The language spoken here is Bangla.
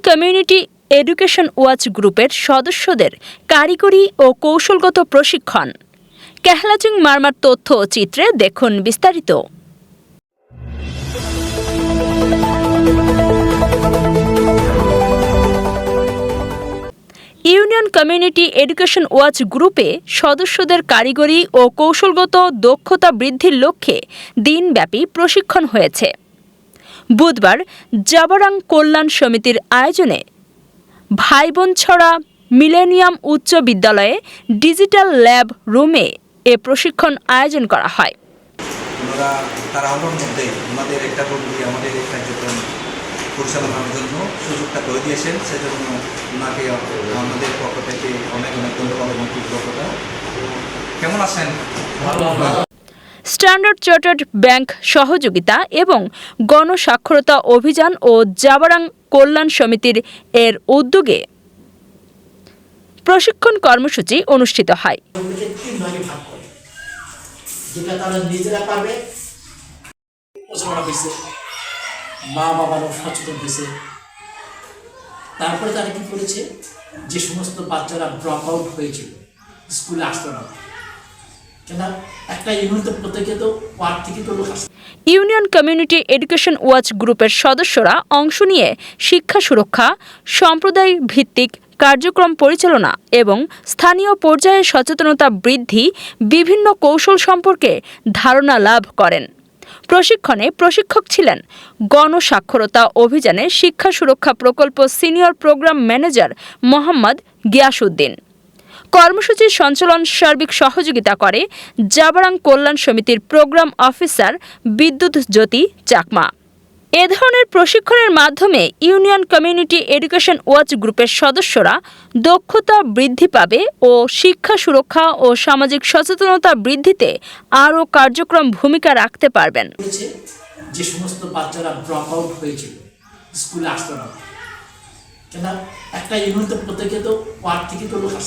কমিউনিটি এডুকেশন ওয়াচ গ্রুপের সদস্যদের কারিগরি ও কৌশলগত প্রশিক্ষণ। কেহলাচুং মারমার তথ্য ও চিত্রে দেখুন বিস্তারিত। ইউনিয়ন কমিউনিটি এডুকেশন ওয়াচ গ্রুপে সদস্যদের কারিগরি ও কৌশলগত দক্ষতা বৃদ্ধির লক্ষ্যে দিনব্যাপী প্রশিক্ষণ হয়েছে। বুধবার জাবারাং কল্যাণ সমিতির আয়োজনে ভাইবোনছড়া মিলেনিয়াম উচ্চ বিদ্যালয়ে ডিজিটাল ল্যাব রুমে এ প্রশিক্ষণ আয়োজন করা হয়। আমাদের একটা বন্ধু আমাদের এই কার্যক্রম পরিচালনার জন্য সুযোগটা করে দিয়েছেন, সেজন্য ওনাকে আমাদের পক্ষ থেকে অনেক অনেক ধন্যবাদ এবং কৃতজ্ঞতা। কেমন আছেন? স্ট্যান্ডার্ড চার্টার্ড ব্যাংক সহযোগিতা এবং গণস্বাক্ষরতা অভিযান ও জাবারাং কল্যাণ সমিতির এর উদ্যোগে প্রশিক্ষণ কর্মসূচি অনুষ্ঠিত হয়। মা বাবারও সচেতন হয়েছে। তারপরে তারা কি করেছে, যে সমস্ত বাচ্চারা ড্রপ আউট হয়েছিল, স্কুলে আসতো না, কেন একটা ইউনিয়ন প্রত্যেকে তো ওয়ার্ড থেকে তো লোক আসে। ইউনিয়ন কমিউনিটি এডুকেশন ওয়াচ গ্রুপের সদস্যরা অংশ নিয়ে শিক্ষা সুরক্ষা, সম্প্রদায় ভিত্তিক কার্যক্রম পরিচালনা এবং স্থানীয় পর্যায়ে সচেতনতা বৃদ্ধি বিভিন্ন কৌশল সম্পর্কে ধারণা লাভ করেন। প্রশিক্ষণে প্রশিক্ষক ছিলেন গণস্বাক্ষরতা অভিযানে শিক্ষা সুরক্ষা প্রকল্প senior programme manager Mohammad Giasuddin. কর্মসূচির সঞ্চালন সার্বিক সহযোগিতা করে জাবারাং কল্যাণ সমিতির প্রোগ্রাম অফিসার বিদ্যুৎ জ্যোতি চাকমা। এ ধরনের প্রশিক্ষণের মাধ্যমে ইউনিয়ন কমিউনিটি এডুকেশন ওয়াচ গ্রুপের সদস্যরা দক্ষতা বৃদ্ধি পাবে ও শিক্ষা সুরক্ষা ও সামাজিক সচেতনতা বৃদ্ধিতে আরও কার্যক্রম ভূমিকা রাখতে পারবেন। যে সমস্ত বাচ্চারা ড্রপ আউট হয়েছিল, স্কুলে আসতো না, কেন একটা ইউনিয়ন প্রত্যেকে তো ওয়ার্ড থেকে তো লোক আসে।